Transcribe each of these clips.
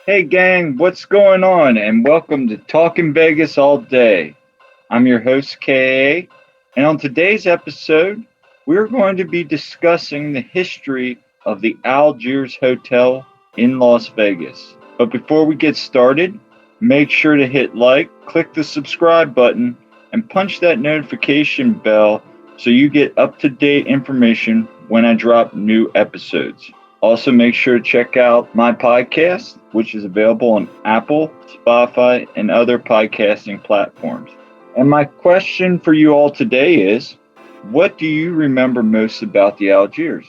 Hey gang, what's going on? And welcome to Talking Vegas All Day. I'm your host KA, and on today's episode, we're going to be discussing the history of the Algiers Hotel in Las Vegas. But before we get started, make sure to hit like, click the subscribe button, and punch that notification bell so you get up-to-date information when I drop new episodes. Also, make sure to check out my podcast, which is available on Apple, Spotify, and other podcasting platforms. And my question for you all today is, what do you remember most about the Algiers?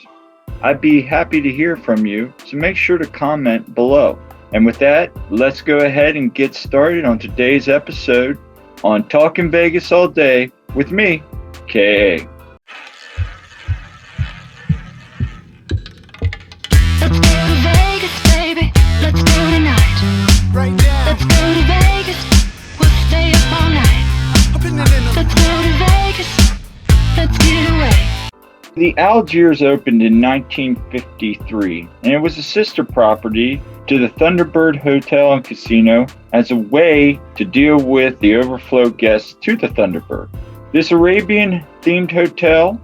I'd be happy to hear from you, so make sure to comment below. And with that, let's go ahead and get started on today's episode on Talking Vegas All Day with me, KA. Let's go to Vegas, baby. Let's go tonight. Right now. Let's go to Vegas. We'll stay up all night. Let's go to Vegas. Let's get away. The Algiers opened in 1953, and it was a sister property to the Thunderbird Hotel and Casino as a way to deal with the overflow guests to the Thunderbird. This Arabian-themed hotel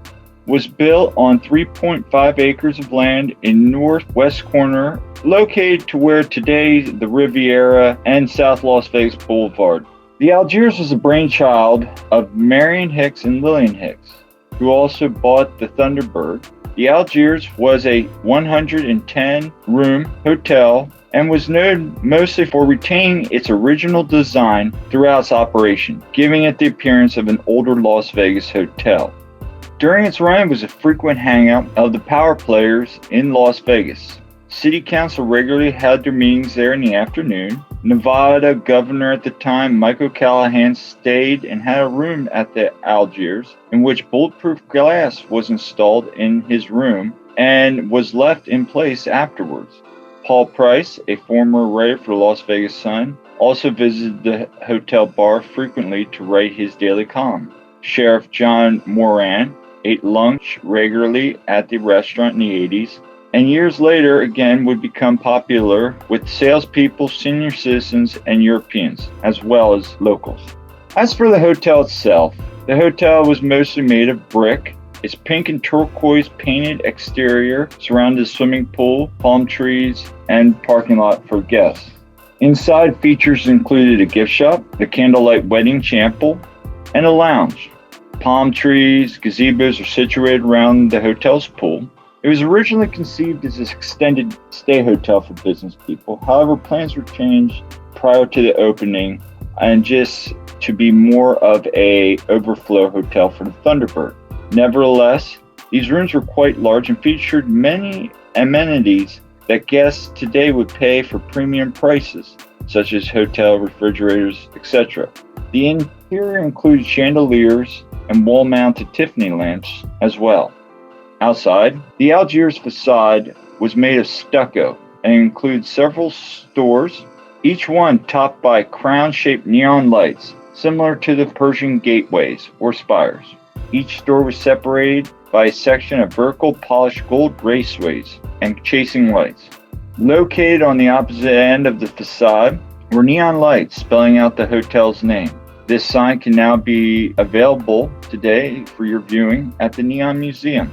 was built on 3.5 acres of land in northwest corner, located to where today the Riviera and South Las Vegas Boulevard. The Algiers was a brainchild of Marion Hicks and Lillian Hicks, who also bought the Thunderbird. The Algiers was a 110-room hotel and was known mostly for retaining its original design throughout its operation, giving it the appearance of an older Las Vegas hotel. During its run, it was a frequent hangout of the power players in Las Vegas. City Council regularly held their meetings there in the afternoon. Nevada governor at the time, Michael Callahan, stayed and had a room at the Algiers in which bulletproof glass was installed in his room and was left in place afterwards. Paul Price, a former writer for the Las Vegas Sun, also visited the hotel bar frequently to write his daily column. Sheriff John Moran ate lunch regularly at the restaurant in the 80s, and years later again would become popular with salespeople, senior citizens, and Europeans, as well as locals. As for the hotel itself, the hotel was mostly made of brick. Its pink and turquoise painted exterior surrounded the swimming pool, palm trees, and parking lot for guests. Inside, features included a gift shop, the candlelight wedding chapel, and a lounge. Palm trees, gazebos are situated around the hotel's pool. It was originally conceived as an extended stay hotel for business people. However, plans were changed prior to the opening and just to be more of a overflow hotel for the Thunderbird. Nevertheless, these rooms were quite large and featured many amenities that guests today would pay for premium prices, such as hotel refrigerators, etc. The interior included chandeliers and wall-mounted Tiffany lamps as well. Outside, the Algiers facade was made of stucco and includes several stores, each one topped by crown-shaped neon lights, similar to the Persian gateways or spires. Each store was separated by a section of vertical polished gold raceways and chasing lights. Located on the opposite end of the facade were neon lights spelling out the hotel's name. This sign can now be available today for your viewing at the Neon Museum.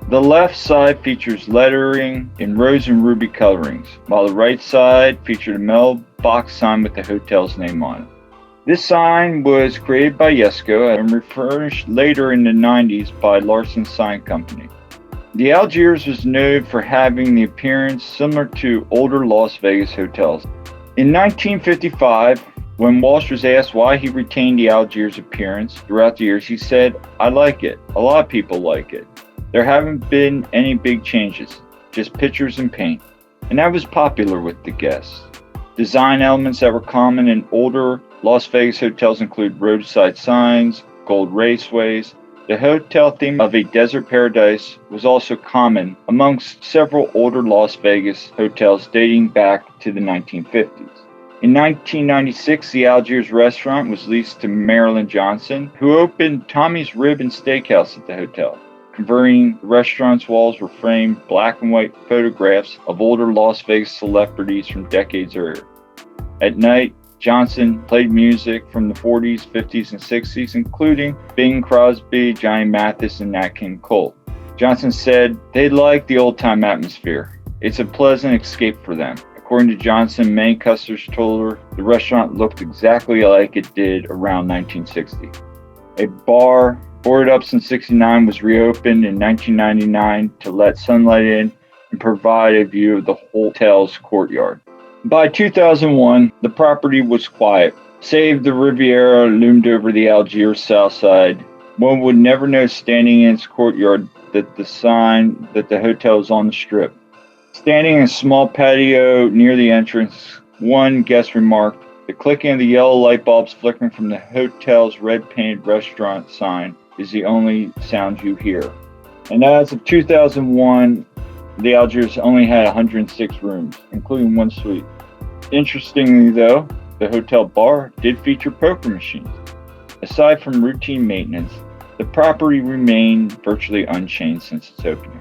The left side features lettering in rose and ruby colorings, while the right side featured a mailbox sign with the hotel's name on it. This sign was created by Yesco and refurbished later in the 90s by Larson Sign Company. The Algiers was noted for having the appearance similar to older Las Vegas hotels. In 1955, when Walsh was asked why he retained the Algiers appearance throughout the years, he said, "I like it. A lot of people like it. There haven't been any big changes, just pictures and paint." And that was popular with the guests. Design elements that were common in older Las Vegas hotels include roadside signs, gold raceways. The hotel theme of a desert paradise was also common amongst several older Las Vegas hotels dating back to the 1950s. In 1996, the Algiers restaurant was leased to Marilyn Johnson, who opened Tommy's Rib and Steakhouse at the hotel. Converting the restaurant's walls were framed black and white photographs of older Las Vegas celebrities from decades earlier. At night, Johnson played music from the 40s, 50s, and 60s, including Bing Crosby, Johnny Mathis, and Nat King Cole. Johnson said they liked the old-time atmosphere. It's a pleasant escape for them. According to Johnson, many customers told her the restaurant looked exactly like it did around 1960. A bar, boarded up since '69, was reopened in 1999 to let sunlight in and provide a view of the hotel's courtyard. By 2001, the property was quiet, save the Riviera loomed over the Algiers south side. One would never know standing in its courtyard that the sign that the hotel is on the strip. Standing in a small patio near the entrance, one guest remarked, "The clicking of the yellow light bulbs flickering from the hotel's red-painted restaurant sign is the only sound you hear." And as of 2001, the Algiers only had 106 rooms, including one suite. Interestingly, though, the hotel bar did feature poker machines. Aside from routine maintenance, the property remained virtually unchanged since its opening.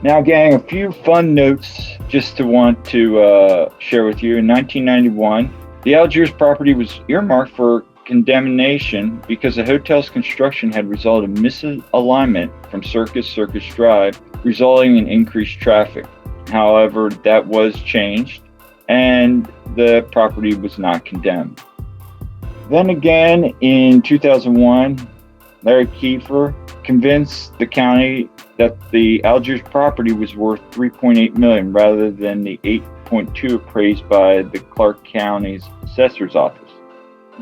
Now, gang, a few fun notes just to want to share with you. In 1991, the Algiers property was earmarked for condemnation because the hotel's construction had resulted in misalignment from Circus Drive, resulting in increased traffic. However, that was changed, and the property was not condemned. Then again, in 2001, Larry Kiefer convinced the county that the Algiers property was worth $3.8 million rather than the $8.2 appraised by the Clark County's assessor's office.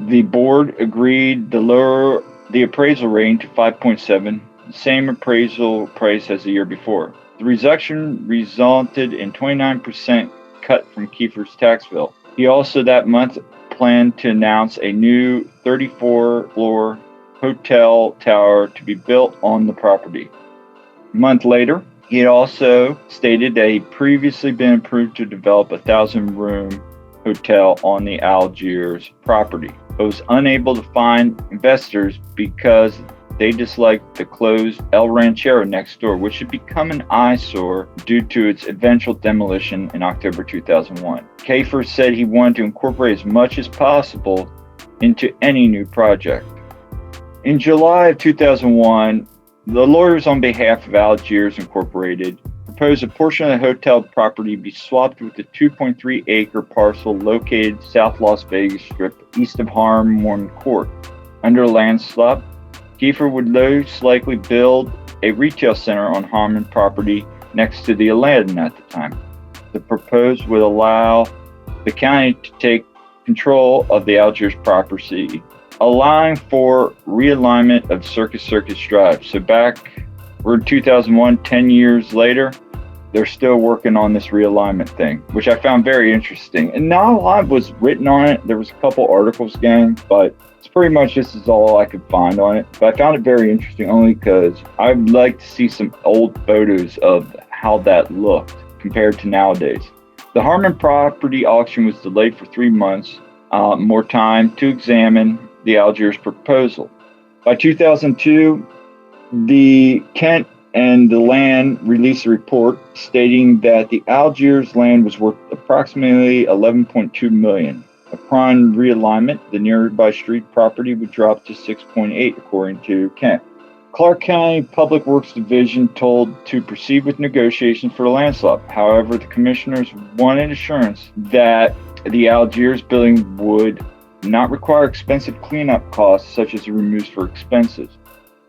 The board agreed to lower the appraisal rating to $5.7, the same appraisal price as the year before. The reduction resulted in 29% cut from Kiefer's tax bill. He also that month planned to announce a new 34-floor hotel tower to be built on the property. A month later, he had also stated that he'd previously been approved to develop a 1,000-room hotel on the Algiers property, but was unable to find investors because they disliked the closed El Ranchero next door, which had become an eyesore due to its eventual demolition in October 2001. Kiefer said he wanted to incorporate as much as possible into any new project. In July of 2001, the lawyers on behalf of Algiers Incorporated proposed a portion of the hotel property be swapped with the 2.3-acre parcel located south Las Vegas Strip east of Harmon Court. Under a land swap, Kiefer would most likely build a retail center on Harmon property next to the Aladdin at the time. The proposed would allow the county to take control of the Algiers property, allowing for realignment of Circus Drive. So we're in 2001, 10 years later, they're still working on this realignment thing, which I found very interesting. And not a lot was written on it. There was a couple articles, gang, but it's pretty much this is all I could find on it. But I found it very interesting only because I'd like to see some old photos of how that looked compared to nowadays. The Harmon property auction was delayed for 3 months, more time to examine the Algiers proposal. By 2002, the Kent and the land released a report stating that the Algiers land was worth approximately $11.2 million. Upon realignment, the nearby street property would drop to $6.8, according to Kent. Clark County Public Works Division told to proceed with negotiations for the land swap. However, the commissioners wanted assurance that the Algiers building would not require expensive cleanup costs such as removes for expenses.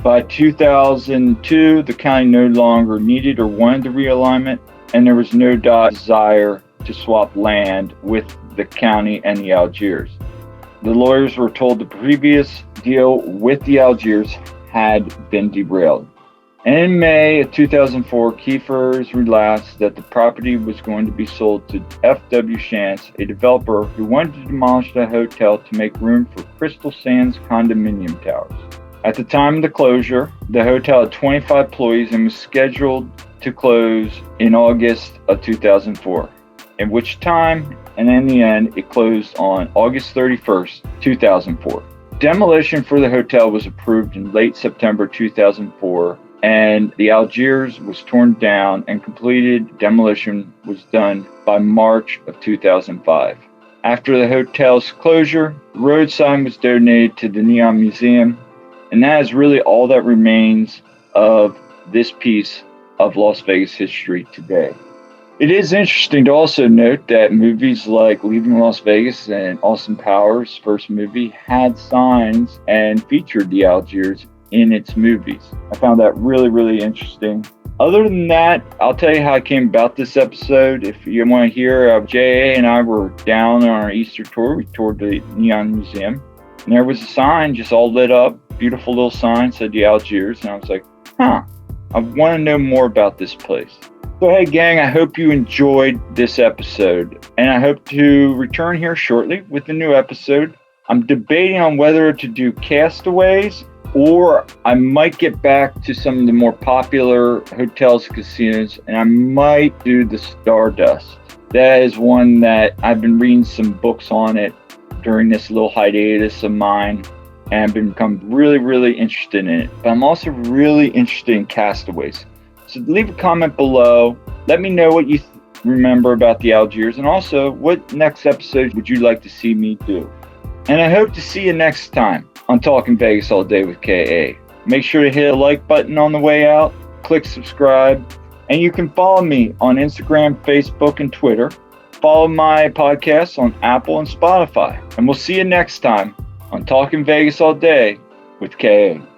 By 2002, the county no longer needed or wanted the realignment, and there was no desire to swap land with the county and the Algiers. The lawyers were told the previous deal with the Algiers had been derailed. And in May of 2004, Kiefer's relaxed that the property was going to be sold to F.W. Shantz, a developer who wanted to demolish the hotel to make room for Crystal Sands condominium towers. At the time of the closure, the hotel had 25 employees and was scheduled to close in August of 2004, in which time, and in the end, it closed on August 31st, 2004. Demolition for the hotel was approved in late September 2004, and the Algiers was torn down and completed demolition was done by March of 2005. After the hotel's closure, the road sign was donated to the Neon Museum, and that is really all that remains of this piece of Las Vegas history today. It is interesting to also note that movies like Leaving Las Vegas and Austin Powers' first movie had signs and featured the Algiers in its movies. I found that really, really interesting. Other than that, I'll tell you how I came about this episode. If you want to hear, J.A. and I were down on our Easter tour. We toured the Neon Museum, and there was a sign just all lit up, beautiful little sign, said the Algiers, and I was like, I want to know more about this place. So hey gang, I hope you enjoyed this episode, and I hope to return here shortly with a new episode. I'm debating on whether to do Castaways, or I might get back to some of the more popular hotels, casinos, and I might do the Stardust. That is one that I've been reading some books on it during this little hiatus of mine, and I've become really, really interested in it. But I'm also really interested in Castaways. So leave a comment below. Let me know what you remember about the Algiers, and also what next episode would you like to see me do. And I hope to see you next time on Talking Vegas All Day with KA. Make sure to hit a like button on the way out, click subscribe, and you can follow me on Instagram, Facebook, and Twitter. Follow my podcast on Apple and Spotify. And we'll see you next time on Talking Vegas All Day with KA.